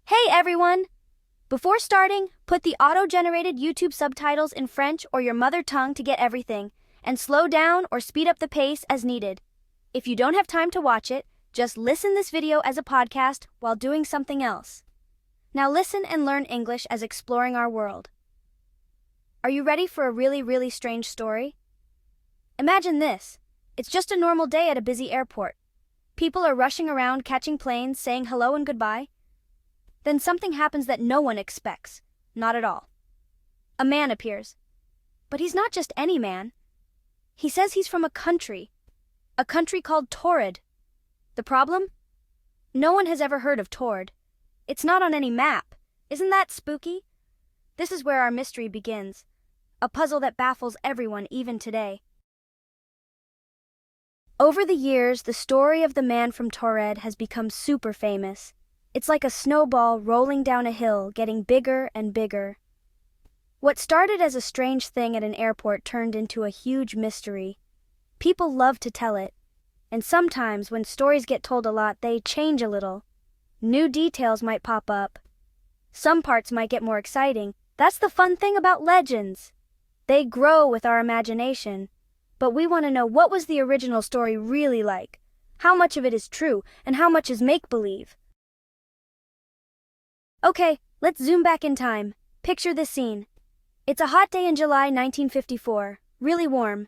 Hey everyone! Before starting, put the auto-generated YouTube subtitles in French or your mother tongue to get everything, and slow down or speed up the pace as needed. If you don't have time to watch it, just listen this video as a podcast while doing something else. Now listen and learn English as exploring our world. Are you ready for a really strange story? Imagine this. It's just a normal day at a busy airport. People are rushing around catching planes, saying hello and goodbye. Then something happens that no one expects. Not at all. A man appears. But he's not just any man. He says he's from a country called Taured. The problem? No one has ever heard of Taured. It's not on any map. Isn't that spooky? This is where our mystery begins. A puzzle that baffles everyone even today. Over the years, the story of the man from Taured has become super famous. It's like a snowball rolling down a hill, getting bigger and bigger. What started as a strange thing at an airport turned into a huge mystery. People love to tell it. And sometimes, when stories get told a lot, they change a little. New details might pop up. Some parts might get more exciting. That's the fun thing about legends. They grow with our imagination. But we want to know, what was the original story really like? How much of it is true, and how much is make-believe? Okay, let's zoom back in time. Picture this scene. It's a hot day in July 1954, really warm.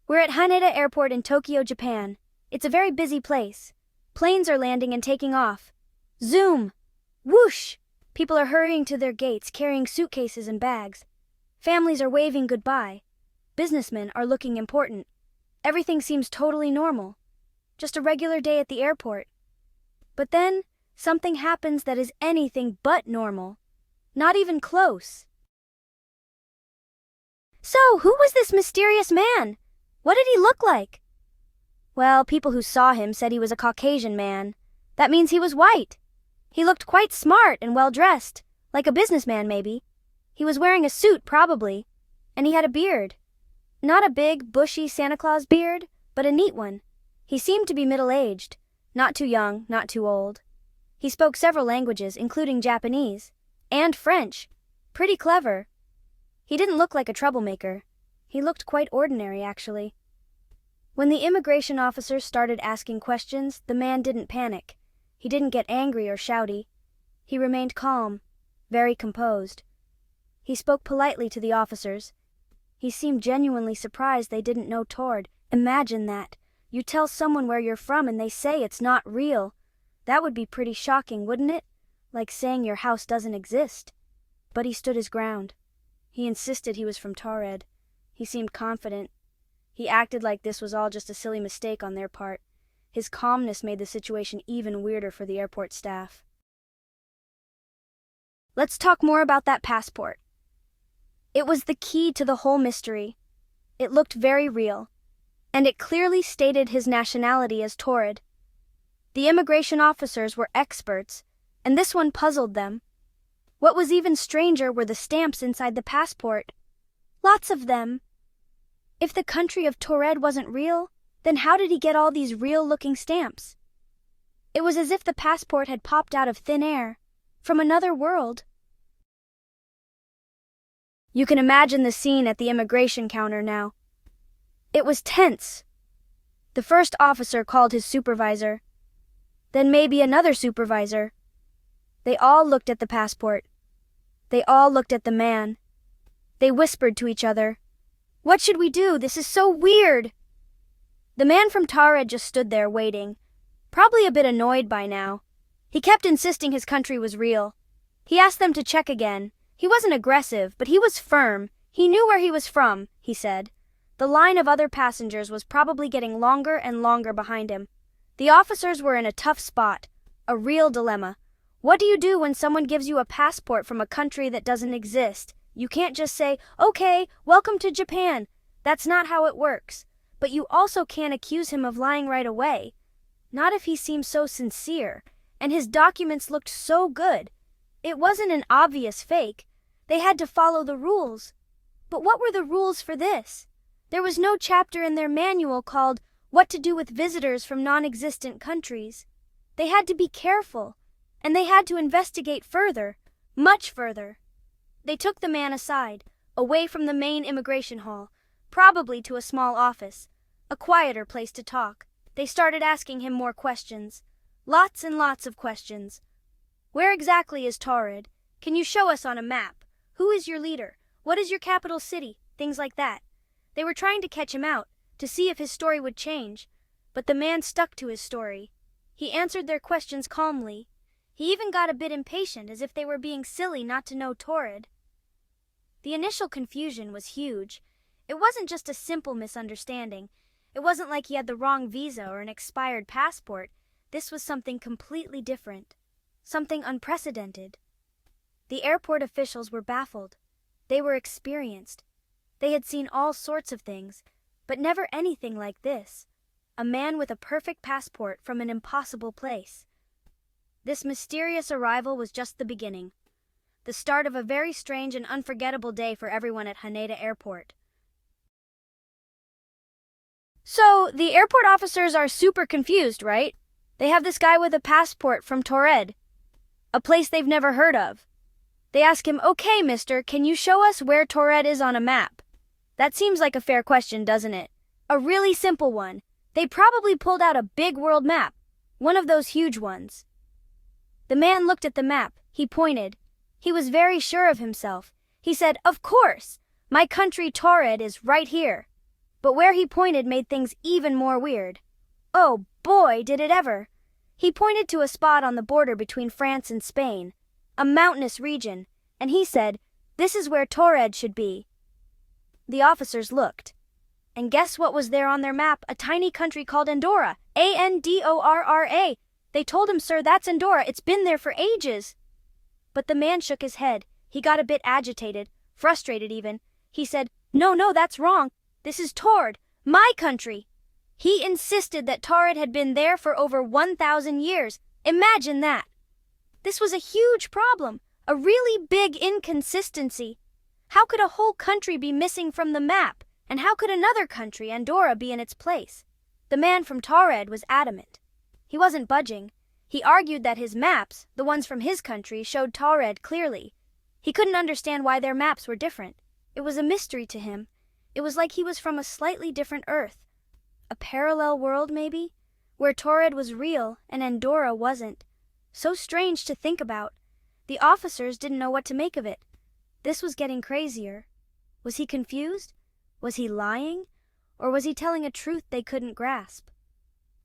We're at Haneda Airport in Tokyo, Japan. It's a very busy place. Planes are landing and taking off. Zoom! Whoosh! People are hurrying to their gates, carrying suitcases and bags. Families are waving goodbye. Businessmen are looking important. Everything seems totally normal. Just a regular day at the airport. But then, something happens that is anything but normal. Not even close. So, who was this mysterious man? What did he look like? Well, people who saw him said he was a Caucasian man. That means he was white. He looked quite smart and well-dressed, like a businessman maybe. He was wearing a suit, probably, and he had a beard. Not a big, bushy Santa Claus beard, but a neat one. He seemed to be middle-aged, not too young, not too old. He spoke several languages, including Japanese and French. Pretty clever. He didn't look like a troublemaker. He looked quite ordinary, actually. When the immigration officers started asking questions, the man didn't panic. He didn't get angry or shouty. He remained calm, very composed. He spoke politely to the officers. He seemed genuinely surprised they didn't know Taured. Imagine that. You tell someone where you're from and they say it's not real. That would be pretty shocking, wouldn't it? Like saying your house doesn't exist. But he stood his ground. He insisted he was from Taured. He seemed confident. He acted like this was all just a silly mistake on their part. His calmness made the situation even weirder for the airport staff. Let's talk more about that passport. It was the key to the whole mystery. It looked very real, and it clearly stated his nationality as Taured. The immigration officers were experts, and this one puzzled them. What was even stranger were the stamps inside the passport. Lots of them. If the country of Taured wasn't real, then how did he get all these real-looking stamps? It was as if the passport had popped out of thin air, from another world. You can imagine the scene at the immigration counter now. It was tense. The first officer called his supervisor. Then maybe another supervisor. They all looked at the passport. They all looked at the man. They whispered to each other. What should we do? This is so weird. The man from Taured just stood there waiting, probably a bit annoyed by now. He kept insisting his country was real. He asked them to check again. He wasn't aggressive, but he was firm. He knew where he was from, he said. The line of other passengers was probably getting longer and longer behind him. The officers were in a tough spot, a real dilemma. What do you do when someone gives you a passport from a country that doesn't exist? You can't just say, "Okay, welcome to Japan." That's not how it works. But you also can't accuse him of lying right away. Not if he seems so sincere, and his documents looked so good. It wasn't an obvious fake. They had to follow the rules. But what were the rules for this? There was no chapter in their manual called "What to do with visitors from non-existent countries." They had to be careful. and they had to investigate further, much further. They took the man aside, away from the main immigration hall, probably to a small office, a quieter place to talk. They started asking him more questions. Lots and lots of questions. Where exactly is Taured? Can you show us on a map? Who is your leader? What is your capital city? Things like that. They were trying to catch him out, to see if his story would change. But the man stuck to his story. He answered their questions calmly. He even got a bit impatient, as if they were being silly not to know Taured. The initial confusion was huge. It wasn't just a simple misunderstanding. It wasn't like he had the wrong visa or an expired passport. This was something completely different. Something unprecedented. The airport officials were baffled. They were experienced. They had seen all sorts of things, but never anything like this. A man with a perfect passport from an impossible place. This mysterious arrival was just the beginning. The start of a very strange and unforgettable day for everyone at Haneda Airport. So, the airport officers are super confused, right? They have this guy with a passport from Taured, a place they've never heard of. They ask him, "Okay, mister, can you show us where Taured is on a map?" That seems like a fair question, doesn't it? A really simple one. They probably pulled out a big world map, one of those huge ones. The man looked at the map. He pointed. He was very sure of himself. He said, "Of course! My country Taured is right here." But where he pointed made things even more weird. Oh boy, did it ever! He pointed to a spot on the border between France and Spain, a mountainous region, and he said, "This is where Taured should be." The officers looked. And guess what was there on their map? A tiny country called Andorra. Andorra. They told him, "Sir, that's Andorra. It's been there for ages." But the man shook his head. He got a bit agitated, frustrated even. He said, No, that's wrong. This is Taured, my country." He insisted that Taured had been there for over 1,000 years. Imagine that. This was a huge problem, a really big inconsistency. How could a whole country be missing from the map? And how could another country, Andorra, be in its place? The man from Taured was adamant. He wasn't budging. He argued that his maps, the ones from his country, showed Taured clearly. He couldn't understand why their maps were different. It was a mystery to him. It was like he was from a slightly different Earth. A parallel world, maybe? Where Taured was real and Andorra wasn't. So strange to think about. The officers didn't know what to make of it. This was getting crazier. Was he confused? Was he lying? Or was he telling a truth they couldn't grasp?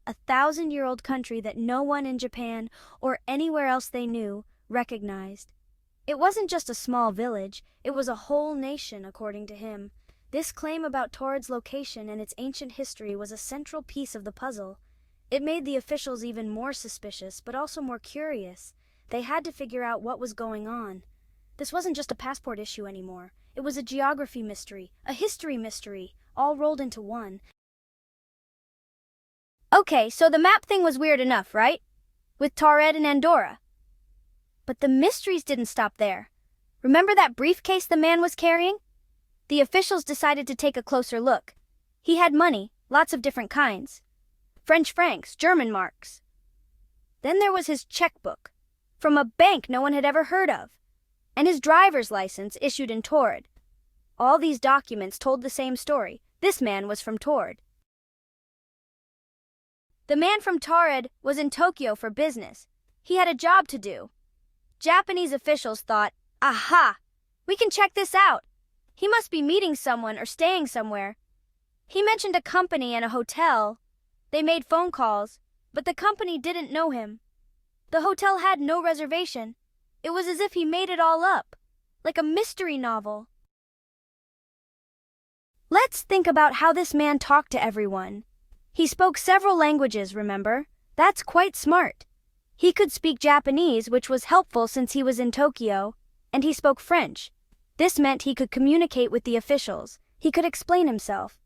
1,000-year-old country that no one in Japan or anywhere else they knew recognized. It wasn't just a small village, it was a whole nation, according to him. This claim about Taured's location and its ancient history was a central piece of the puzzle. It made the officials even more suspicious, but also more curious. They had to figure out what was going on. This wasn't just a passport issue anymore. It was a geography mystery, a history mystery, all rolled into one. Okay, so the map thing was weird enough, right? With Taured and Andorra. But the mysteries didn't stop there. Remember that briefcase the man was carrying? The officials decided to take a closer look. He had money, lots of different kinds. French francs, German marks. Then there was his chequebook, from a bank no one had ever heard of, and his driver's license issued in Taured. All these documents told the same story. This man was from Taured. The man from Taured was in Tokyo for business. He had a job to do. Japanese officials thought, "Aha! We can check this out. He must be meeting someone or staying somewhere." He mentioned a company and a hotel. They made phone calls, but the company didn't know him. The hotel had no reservation. It was as if he made it all up, like a mystery novel. Let's think about how this man talked to everyone. He spoke several languages, remember? That's quite smart. He could speak Japanese, which was helpful since he was in Tokyo, and he spoke French. This meant he could communicate with the officials. He could explain himself.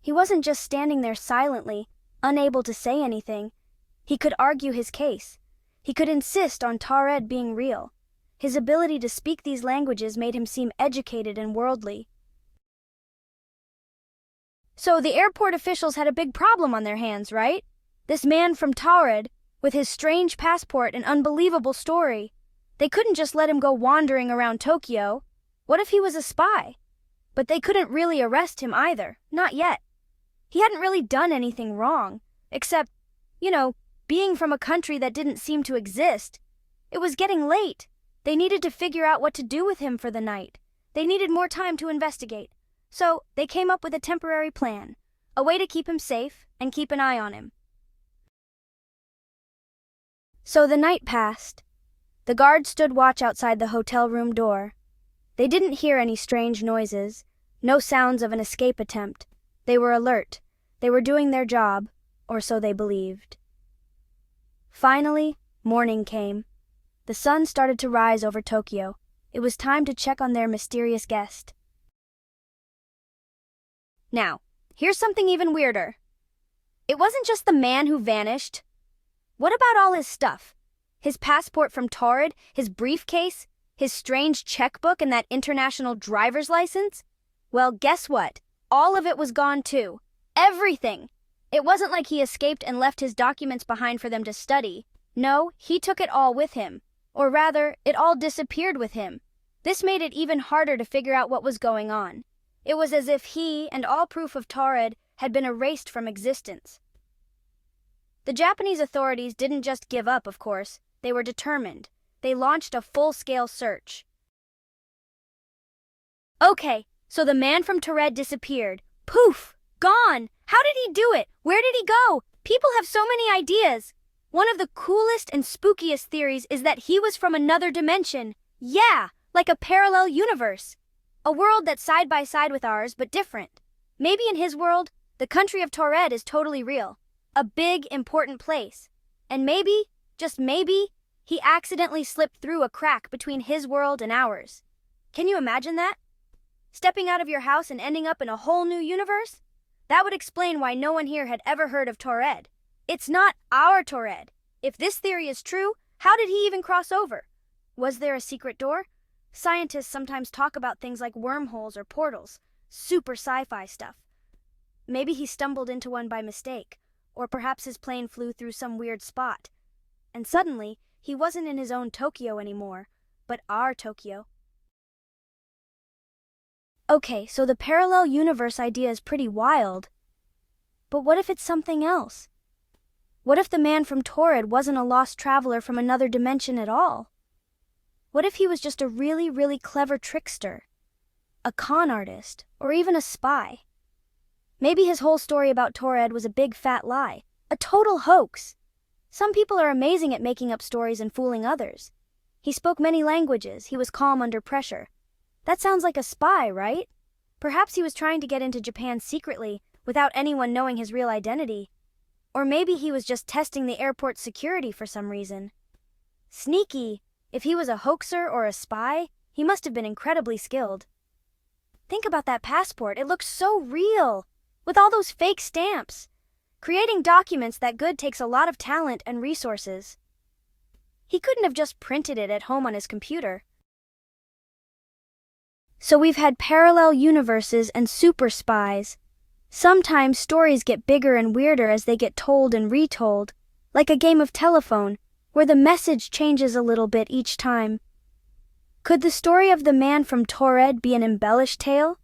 He wasn't just standing there silently, unable to say anything. He could argue his case. He could insist on Taured being real. His ability to speak these languages made him seem educated and worldly. So the airport officials had a big problem on their hands, right? This man from Taured With his strange passport and unbelievable story, they couldn't just let him go wandering around Tokyo. What if he was a spy? But they couldn't really arrest him either, not yet. He hadn't really done anything wrong, except, being from a country that didn't seem to exist. It was getting late. They needed to figure out what to do with him for the night. They needed more time to investigate. So they came up with a temporary plan, a way to keep him safe and keep an eye on him. So the night passed. The guards stood watch outside the hotel room door. They didn't hear any strange noises, no sounds of an escape attempt. They were alert. They were doing their job, or so they believed. Finally, morning came. The sun started to rise over Tokyo. It was time to check on their mysterious guest. Now, here's something even weirder. It wasn't just the man who vanished. What about all his stuff? His passport from Taured, his briefcase, his strange checkbook, and that international driver's license? Well, guess what? All of it was gone too. Everything! It wasn't like he escaped and left his documents behind for them to study. No, he took it all with him. Or rather, it all disappeared with him. This made it even harder to figure out what was going on. It was as if he and all proof of Taured had been erased from existence. The Japanese authorities didn't just give up, of course. They were determined. They launched a full-scale search. Okay, so the man from Taured disappeared. Poof! Gone! How did he do it? Where did he go? People have so many ideas. One of the coolest and spookiest theories is that he was from another dimension. Yeah, like a parallel universe. A world that's side by side with ours, but different. Maybe in his world, the country of Taured is totally real. A big, important place. And maybe, just maybe, he accidentally slipped through a crack between his world and ours. Can you imagine that? Stepping out of your house and ending up in a whole new universe? That would explain why no one here had ever heard of Taured. It's not our Taured. If this theory is true, how did he even cross over? Was there a secret door? Scientists sometimes talk about things like wormholes or portals, super sci-fi stuff. Maybe he stumbled into one by mistake, or perhaps his plane flew through some weird spot. And suddenly, he wasn't in his own Tokyo anymore, but our Tokyo. Okay, so the parallel universe idea is pretty wild. But what if it's something else? What if the man from Taured wasn't a lost traveler from another dimension at all? What if he was just a really, really clever trickster? A con artist, or even a spy? Maybe his whole story about Taured was a big fat lie, a total hoax. Some people are amazing at making up stories and fooling others. He spoke many languages, he was calm under pressure. That sounds like a spy, right? Perhaps he was trying to get into Japan secretly, without anyone knowing his real identity. Or maybe he was just testing the airport's security for some reason. Sneaky! If he was a hoaxer or a spy, he must have been incredibly skilled. Think about that passport, it looks so real! With all those fake stamps. Creating documents that good takes a lot of talent and resources. He couldn't have just printed it at home on his computer. So we've had parallel universes and super spies. Sometimes stories get bigger and weirder as they get told and retold, like a game of telephone, where the message changes a little bit each time. Could the story of the man from Taured be an embellished tale?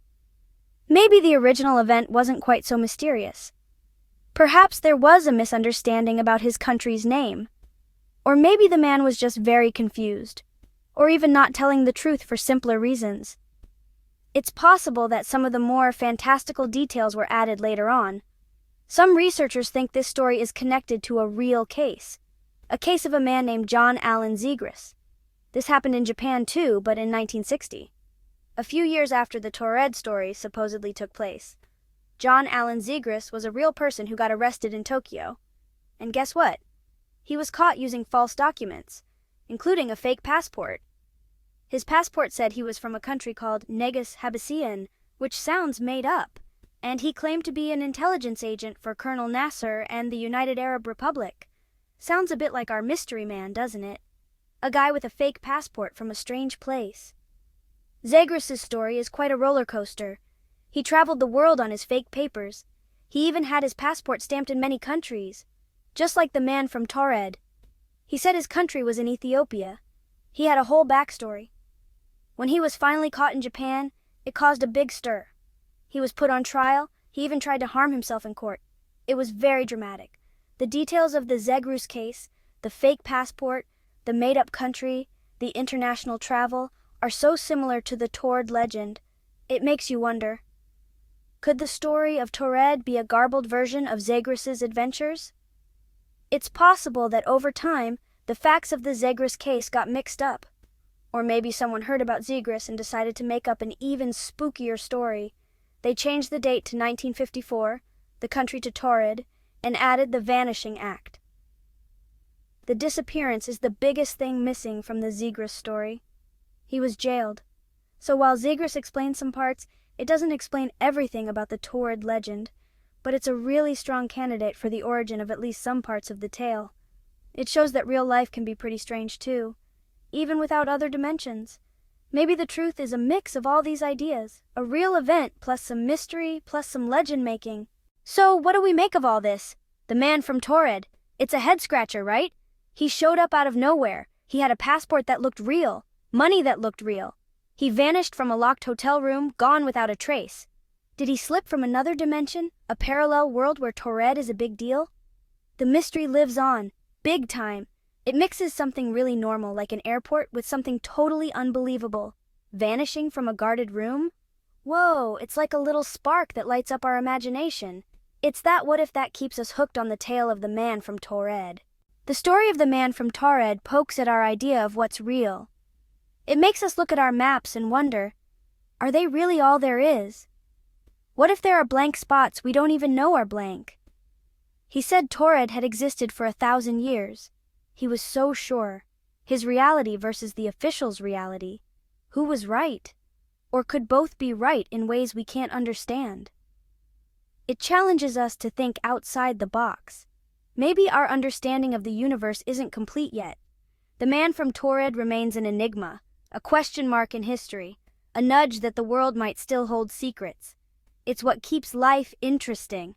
Maybe the original event wasn't quite so mysterious. Perhaps there was a misunderstanding about his country's name. Or maybe the man was just very confused, or even not telling the truth for simpler reasons. It's possible that some of the more fantastical details were added later on. Some researchers think this story is connected to a real case, a case of a man named John Allen Zegras. This happened in Japan too, but in 1960. A few years after the Taured story supposedly took place. John Allen Zegras was a real person who got arrested in Tokyo. And guess what? He was caught using false documents, including a fake passport. His passport said he was from a country called Negus Habasian, which sounds made up, and he claimed to be an intelligence agent for Colonel Nasser and the United Arab Republic. Sounds a bit like our mystery man, doesn't it? A guy with a fake passport from a strange place. Zegras' story is quite a roller coaster. He traveled the world on his fake papers. He even had his passport stamped in many countries. Just like the man from Taured, He said his country was in Ethiopia. He had a whole backstory. When he was finally caught in Japan, it caused a big stir. He was put on trial. He even tried to harm himself in court. It was very dramatic. The details of the Zegrus case, the fake passport, the made-up country, the international travel, are so similar to the Taured legend, it makes you wonder. Could the story of Taured be a garbled version of Zegrus's adventures? It's possible that over time, the facts of the Zegrus case got mixed up. Or maybe someone heard about Zegrus and decided to make up an even spookier story. They changed the date to 1954, the country to Taured, and added the Vanishing Act. The disappearance is the biggest thing missing from the Zegrus story. He was jailed. So while Zegrus explains some parts, it doesn't explain everything about the Taured legend, but it's a really strong candidate for the origin of at least some parts of the tale. It shows that real life can be pretty strange too, even without other dimensions. Maybe the truth is a mix of all these ideas, a real event plus some mystery plus some legend making. So what do we make of all this? The man from Taured. It's a head-scratcher, right? He showed up out of nowhere. He had a passport that looked real, money that looked real. He vanished from a locked hotel room, gone without a trace. Did he slip from another dimension, a parallel world where Taured is a big deal? The mystery lives on, big time. It mixes something really normal like an airport with something totally unbelievable. Vanishing from a guarded room? Whoa, it's like a little spark that lights up our imagination. It's that what if that keeps us hooked on the tale of the man from Taured. The story of the man from Taured pokes at our idea of what's real. It makes us look at our maps and wonder, are they really all there is? What if there are blank spots we don't even know are blank? He said Taured had existed for 1,000 years. He was so sure. His reality versus the official's reality. Who was right? Or could both be right in ways we can't understand? It challenges us to think outside the box. Maybe our understanding of the universe isn't complete yet. The man from Taured remains an enigma, a question mark in history, a nudge that the world might still hold secrets. It's what keeps life interesting.